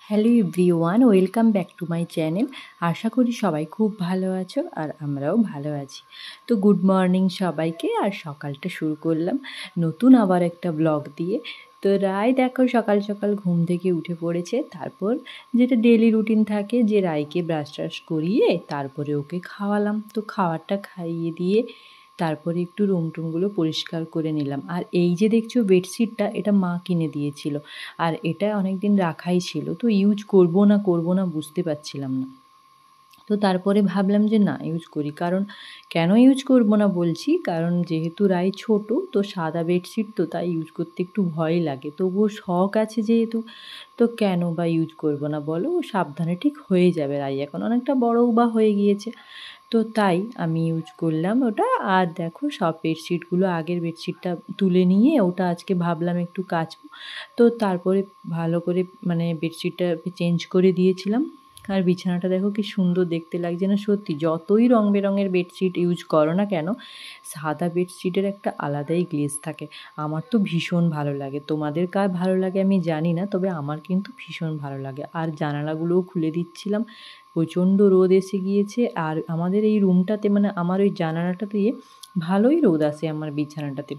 Hello everyone, welcome back to my channel. আশা করি সবাই খুব ভালো আছো আর আমরাও ভালো আছি। তো গুড মর্নিং সবাইকে। আর সকালটা শুরু করলাম নতুন আবার একটা ব্লগ দিয়ে। তো রায় দেখো সকাল সকাল ঘুম থেকে উঠে পড়েছে। তারপর যেটা ডেলি রুটিন থাকে যে রায়কে ব্রাশ ট্রাশ করিয়ে তারপরে ওকে খাওয়ালাম। তো খাবারটা খাইয়ে দিয়ে তারপরে একটু রুম টুমগুলো পরিষ্কার করে নিলাম। আর এই যে দেখছো বেডশিটটা, এটা মা কিনে দিয়েছিল আর এটা অনেক দিন রাখাই ছিল, তো ইউজ করব না বুঝতে পারছিলাম না। তো তারপরে ভাবলাম যে না, ইউজ করি। কারণ কেন ইউজ করব না বলছি, কারণ যেহেতু রাই ছোট, তো সাদা বেডশিট তো তাই ইউজ করতে একটু ভয় লাগে। তবুও শখ আছে যেহেতু, তো কেন বা ইউজ করব না বলো। ও সাবধানে ঠিক হয়ে যাবে, রাই এখন অনেকটা বড়ও বা হয়ে গিয়েছে। তো তাই আমি ইউজ করলাম ওটা। আর দেখো সব বেডশিটগুলো, আগের বেডশিটটা তুলে নিয়ে ওটা আজকে ভাবলাম একটু কাচবো। তো তারপরে ভালো করে মানে বেডশিটটা চেঞ্জ করে দিয়েছিলাম। আর বিছানাটা দেখো কি সুন্দর দেখতে লাগছে না? সত্যি যতই রং বেরঙের বেডশিট ইউজ করো না কেন, সাদা বেডশিটের একটা আলাদাই গ্লেজ থাকে। আমার তো ভীষণ ভালো লাগে, তোমাদের কার ভালো লাগে আমি জানি না, তবে আমার কিন্তু ভীষণ ভালো লাগে। আর জানালাগুলোও খুলে দিচ্ছিলাম, প্রচণ্ড রোদ এসে গিয়েছে। আর আমাদের এই রুমটাতে মানে আমার ওই জানালাটা দিয়ে ভালোই রোদ আসে আমার বিছানাটাতে।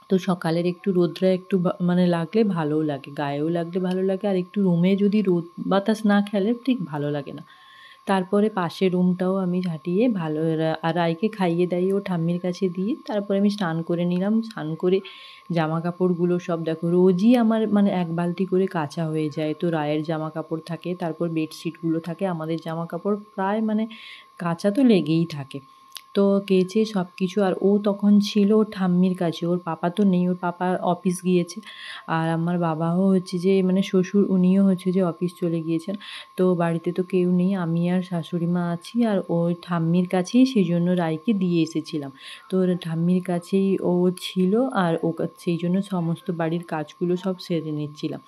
তো সকালের একটু রোদটা একটু মানে লাগলে ভালোও লাগে, গায়েও লাগলে ভালো লাগে। আর একটু রুমে যদি রোদ বাতাস না খেলে ঠিক ভালো লাগে না। তারপরে পাশের রুমটাও আমি ঝাঁটিয়ে ভালো আর রাইকে খাইয়ে দাইয়ে ও ঠাম্মির কাছে দিয়ে তারপরে আমি স্নান করে নিলাম। স্নান করে জামা কাপড়গুলো সব দেখো রোজই আমার মানে এক বালতি করে কাচা হয়ে যায়। তো রায়ের জামা কাপড় থাকে, তারপর বেডশিটগুলো থাকে, আমাদের জামা কাপড় প্রায় মানে কাচা তো লেগেই থাকে। তো কেচে সব কিছু। আর ও তখন ছিল ওর ঠাম্মির কাছে, ওর পাপা তো নেই, ওর পাপা অফিস গিয়েছে। আর আমার বাবাও হচ্ছে যে মানে শ্বশুর, উনিও হচ্ছে যে অফিস চলে গিয়েছেন। তো বাড়িতে তো কেউ নেই, আমি আর শাশুড়ি মা আছি আর ওই ঠাম্মির কাছেই সেই জন্য রায়কে দিয়ে এসেছিলাম। তো ওর ঠাম্মির কাছেই ও ছিল আর ও সেই জন্য সমস্ত বাড়ির কাজগুলো সব সেরে নিচ্ছিলাম।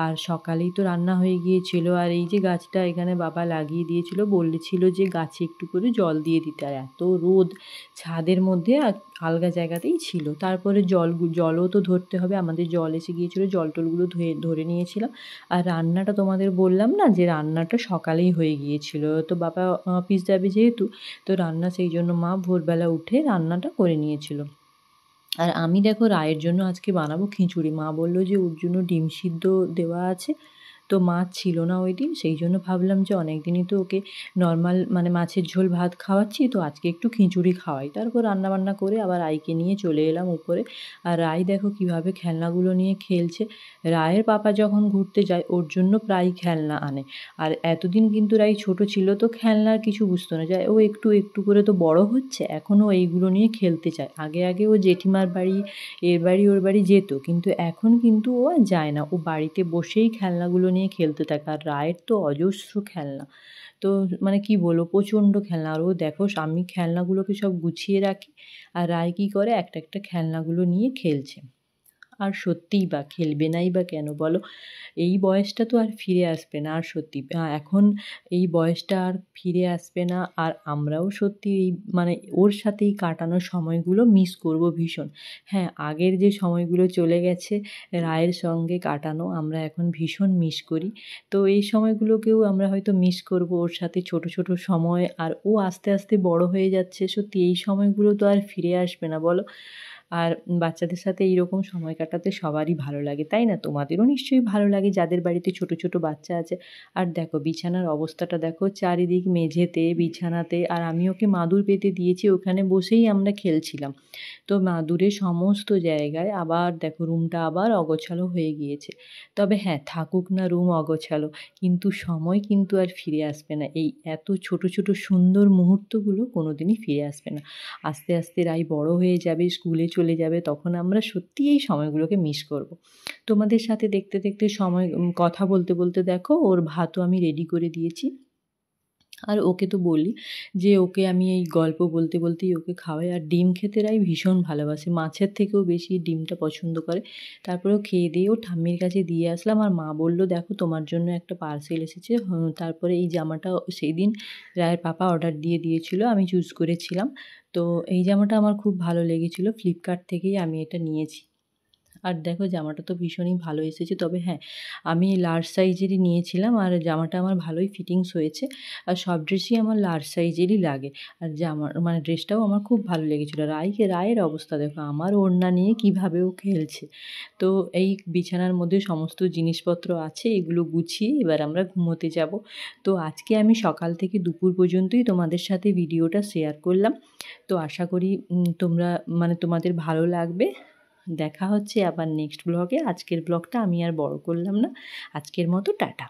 আর সকালেই তো রান্না হয়ে গিয়েছিল। আর এই যে গাছটা এখানে বাবা লাগিয়ে দিয়েছিল, বলেছিল যে গাছে একটু করে জল দিয়ে দিতে। আর এত রোদ ছাদের মধ্যে আর আলগা জায়গাতেই ছিল। তারপরে জলও তো ধরতে হবে, আমাদের জল এসে গিয়েছিলো, জল টলগুলো ধরে নিয়েছিলাম। আর রান্নাটা তোমাদের বললাম না যে রান্নাটা সকালেই হয়ে গিয়েছিল, তো বাবা অফিস যাবে যেহেতু, তো রান্না সেই জন্য মা ভোরবেলা উঠে রান্নাটা করে নিয়েছিল। আর আমি দেখো রায়ের জন্য আজকে বানাবো খিচুড়ি। মা বলল যে ওর জন্য ডিম সিদ্ধ দেওয়া আছে, তো মাছ ছিল না ওই দিন, সেই জন্য ভাবলাম যে অনেক দিনই তো ওকে নর্মাল মানে মাছের ঝোল ভাত খাওয়াচ্ছি, তো আজকে একটু খিচুড়ি খাওয়াই। তারপর রান্নাবান্না করে আবার রায়কে নিয়ে চলে এলাম উপরে। আর রায় দেখো কীভাবে খেলনাগুলো নিয়ে খেলছে। রায়ের পাপা যখন ঘুরতে যায় ওর জন্য প্রায় খেলনা আনে। আর এতদিন কিন্তু রাই ছোট ছিল, তো খেলনার কিছু বুঝতো না, যায় ও একটু একটু করে তো বড় হচ্ছে, এখনও এইগুলো নিয়ে খেলতে চায়। আগে আগে ও জেঠিমার বাড়ি, এর বাড়ি ওর বাড়ি যেত, কিন্তু এখন কিন্তু ও আর যায় না, ও বাড়িতে বসেই খেলনাগুলো নিয়ে খেলতে থাকে। আর রায়ের তো অজস্র খেলনা, তো মানে কি বলবো, প্রচণ্ড খেলনা। আর ও দেখো আমি খেলনাগুলোকে সব গুছিয়ে রাখি, আর রায় কী করে একটা একটা খেলনাগুলো নিয়ে খেলছে। আর সত্যিই বা খেলবে নাই বা কেন বলো? এই বয়সটা তো আর ফিরে আসবে না। আর সত্যি এখন এই বয়সটা আর ফিরে আসবে না। আর আমরাও সত্যি এই মানে ওর সাথেই কাটানো সময়গুলো মিস করব ভীষণ। হ্যাঁ, আগের যে সময়গুলো চলে গেছে রায়ের সঙ্গে কাটানো, আমরা এখন ভীষণ মিস করি। তো এই সময়গুলোকেও আমরা হয়তো মিস করব, ওর সাথে ছোট ছোট সময়। আর ও আস্তে আস্তে বড় হয়ে যাচ্ছে, সত্যি এই সময়গুলো তো আর ফিরে আসবে না বলো? আর বাচ্চাদের সাথে এইরকম সময় কাটাতে সবারই ভালো লাগে, তাই না? তোমাদেরও নিশ্চয়ই ভালো লাগে যাদের বাড়িতে ছোট ছোট বাচ্চা আছে। আর দেখো বিছানার অবস্থাটা দেখো, চারিদিক মেঝেতে বিছানাতে। আর আমি ওকে মাদুর পেতে দিয়েছি, ওখানে বসেই আমরা খেলছিলাম। তো মাদুরের সমস্ত জায়গায় আবার দেখো রুমটা আবার অগোছালো হয়ে গিয়েছে। তবে হ্যাঁ, থাকুক না রুম অগোছালো, কিন্তু সময় কিন্তু আর ফিরে আসবে না। এই এত ছোট ছোট সুন্দর মুহূর্তগুলো কোনো দিনই ফিরে আসবে না। আস্তে আস্তে রাই বড় হয়ে যাবে, স্কুলে চলে যাবে, তখন আমরা সত্যিই এই সময়গুলোকে মিস করব। তোমাদের সাথে দেখতে দেখতে সময় কথা বলতে বলতে দেখো ওর ভাতও আমি রেডি করে দিয়েছি। আর ওকে তো বলি যে ওকে আমি এই গল্প বলতে বলতেই ওকে খাওয়াই। আর ডিম খেতে রাই ভীষণ ভালোবাসে, মাছের থেকেও বেশি ডিমটা পছন্দ করে। তারপরেও খেয়ে দিয়ে ও ঠাম্মির কাছে দিয়ে আসলাম। আর মা বলল দেখো তোমার জন্য একটা পার্সেল এসেছে। তারপরে এই জামাটা সেই দিন রায়ের পাপা অর্ডার দিয়ে দিয়েছিল, আমি চুজ করেছিলাম। তো এই জামাটা আমার খুব ভালো লেগেছিলো, ফ্লিপকার্ট থেকেই আমি এটা নিয়েছি। আর দেখো জামাটা তো ভীষণই ভালো এসেছে, তবে হ্যাঁ আমি লার্জ সাইজেরই নিয়েছিলাম আর জামাটা আমার ভালোই ফিটিংস হয়েছে। আর সব ড্রেসই আমার লার্জ সাইজেরই লাগে। আর জামার মানে ড্রেসটাও আমার খুব ভালো লেগেছিলো। রায়ের অবস্থা দেখো, আমার ওড়না নিয়ে কীভাবে ও খেলছে। তো এই বিছানার মধ্যে সমস্ত জিনিসপত্র আছে, এগুলো গুছিয়ে এবার আমরা ঘুমোতে যাব। তো আজকে আমি সকাল থেকে দুপুর পর্যন্তই তোমাদের সাথে ভিডিওটা শেয়ার করলাম। তো আশা করি তোমরা মানে তোমাদের ভালো লাগবে। দেখা হচ্ছে আবার নেক্সট ব্লগে। আজকের ব্লগটা আমি আর বড় করলাম না, আজকের মতো টাটা।